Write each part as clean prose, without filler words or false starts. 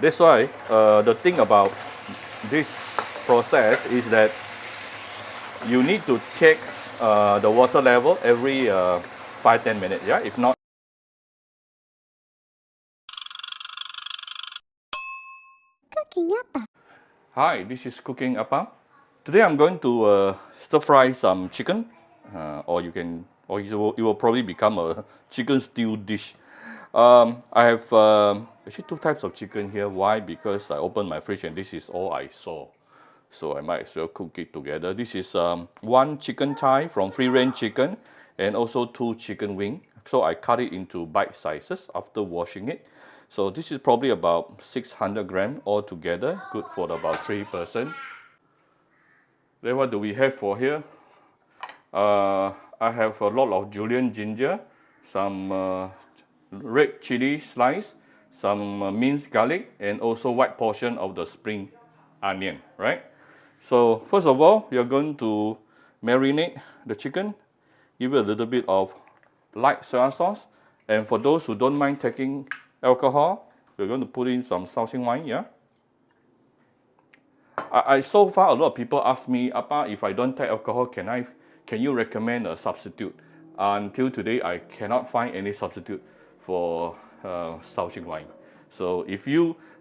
That's why the thing about this process is that you need to check the water level every 5-10 minutes. Yeah, if not. Cooking up. Hi, this is Cooking Appa. Today I'm going to stir fry some chicken, or it will probably become a chicken stew dish. I have actually two types of chicken here. Why? Because I opened my fridge and this is all I saw. So I might as well cook it together. This is one chicken thigh from free range chicken and also two chicken wing. So I cut it into bite sizes after washing it. So this is probably about 600 gram altogether, good for about 3 person. Then what do we have for here? I have a lot of julienne ginger, some red chili slice, some minced garlic, and also white portion of the spring onion, right? So first of all, we are going to marinate the chicken, give it a little bit of light soy sauce, and for those who don't mind taking alcohol, we're going to put in some Shaoxing wine, yeah? I so far a lot of people ask me, Appa, if I don't take alcohol, can you recommend a substitute? Until today, I cannot find any substitute for Shaoxing wine. So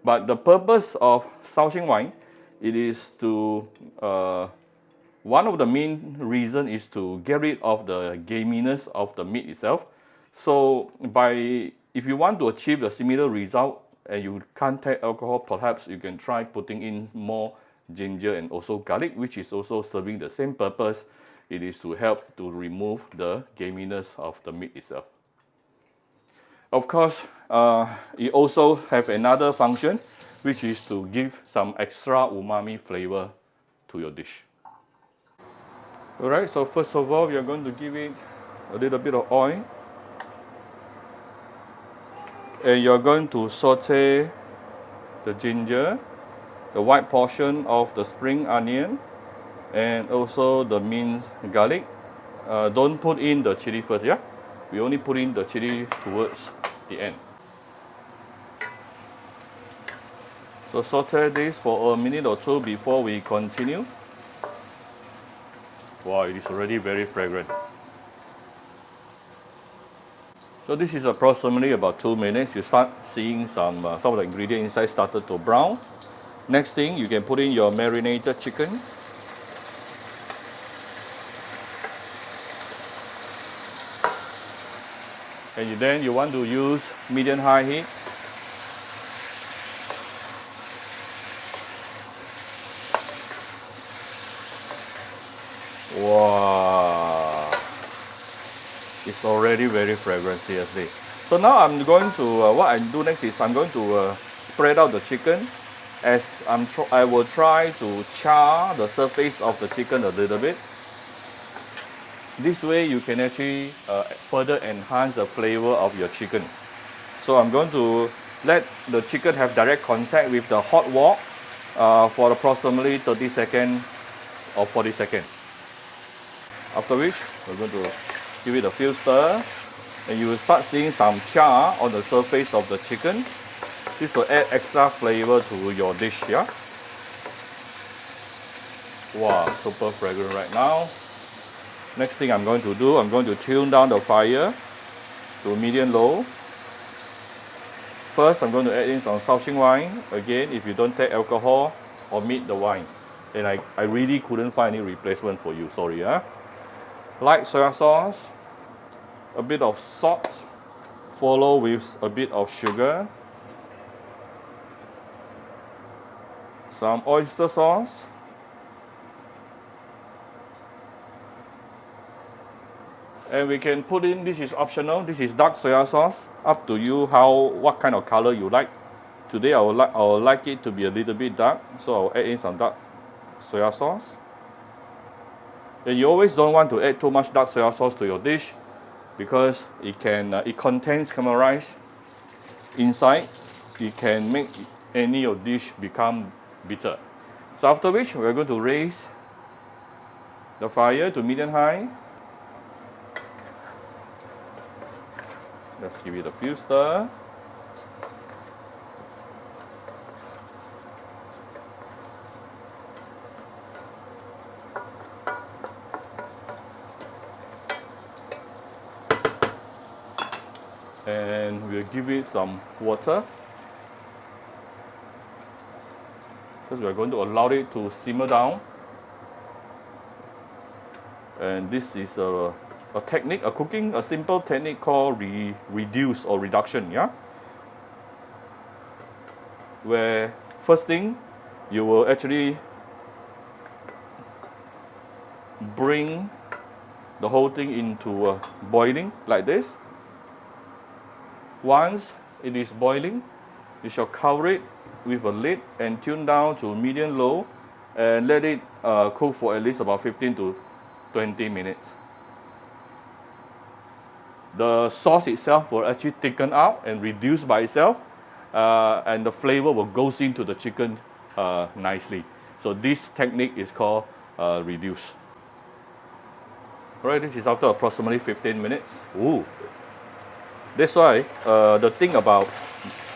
but the purpose of Shaoxing wine, it is to one of the main reason is to get rid of the gaminess of the meat itself. So if you want to achieve a similar result and you can't take alcohol, perhaps you can try putting in more ginger and also garlic, which is also serving the same purpose. It is to help to remove the gaminess of the meat itself. Of course, it also have another function, which is to give some extra umami flavor to your dish. Alright, so first of all, we are going to give it a little bit of oil. And you're going to saute the ginger, the white portion of the spring onion, and also the minced garlic. Don't put in the chili first, yeah? We only put in the chili towards the end. So saute this for a minute or two before we continue. Wow, it is already very fragrant. So this is approximately about 2 minutes. You start seeing some of the ingredients inside started to brown. Next thing, you can put in your marinated chicken. And then you want to use medium-high heat. Wow, it's already very fragrant, seriously. So now I'm going to, what I do next is I'm going to spread out the chicken as I will try to char the surface of the chicken a little bit. This way you can actually further enhance the flavor of your chicken. So I'm going to let the chicken have direct contact with the hot wok for approximately 30 seconds or 40 seconds. After which, we're going to give it a few stir, and you will start seeing some char on the surface of the chicken. This will add extra flavor to your dish, yeah? Wow, super fragrant right now. Next thing I'm going to do, I'm going to tune down the fire to medium-low. First, I'm going to add in some Shaoxing wine. Again, if you don't take alcohol, omit the wine. And I really couldn't find any replacement for you, sorry, yeah? Light soy sauce, a bit of salt, follow with a bit of sugar, some oyster sauce, and we can put in, this is optional, this is dark soy sauce, up to you what kind of color you like. Today I would like it to be a little bit dark, so I'll add in some dark soy sauce. And you always don't want to add too much dark soy sauce to your dish because it contains caramelized inside. It can make any of dish become bitter. So after which, we're going to raise the fire to medium-high. Let's give it a few stir. And we'll give it some water, because we're going to allow it to simmer down. And this is a technique, a simple technique called reduce or reduction, yeah? Where first thing, you will actually bring the whole thing into boiling like this. Once it is boiling, you shall cover it with a lid and tune down to medium low and let it cook for at least about 15 to 20 minutes. The sauce itself will actually thicken out and reduce by itself, and the flavor will go into the chicken nicely. So this technique is called reduce. Alright, this is after approximately 15 minutes. Ooh. That's why the thing about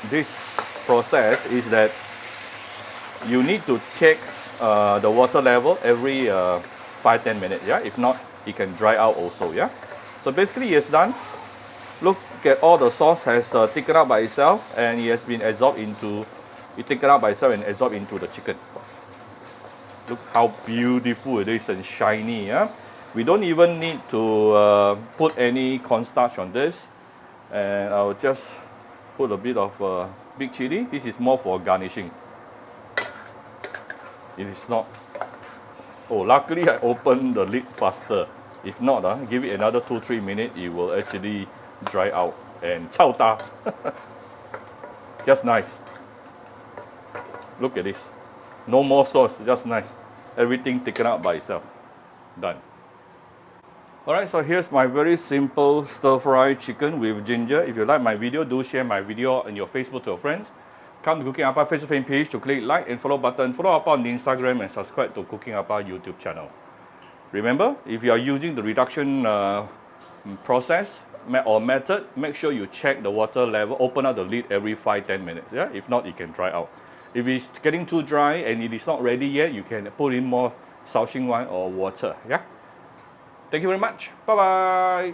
this process is that you need to check the water level every 5-10 minutes. Yeah, if not, it can dry out also. Yeah. So basically, it's done. Look at all the sauce has thickened out by itself, and it has been absorbed into. It thickened out by itself and absorbed into the chicken. Look how beautiful it is and shiny. Yeah. We don't even need to put any cornstarch on this. And I'll just put a bit of big chili. This is more for garnishing. It is not. Oh, luckily I opened the lid faster. If not, give it another 2-3 minutes, it will actually dry out and chao ta. Just nice. Look at this. No more sauce, just nice. Everything taken out by itself. Done. Alright, so here's my very simple stir-fried chicken with ginger. If you like my video, do share my video on your Facebook to your friends. Come to Cooking Appa Facebook fan page to click like and follow button. Follow Appa on the Instagram and subscribe to Cooking Appa YouTube channel. Remember, if you are using the reduction process or method, make sure you check the water level, open up the lid every 5-10 minutes. Yeah? If not, it can dry out. If it's getting too dry and it is not ready yet, you can put in more Shaoxing wine or water. Yeah? Thank you very much. Bye-bye.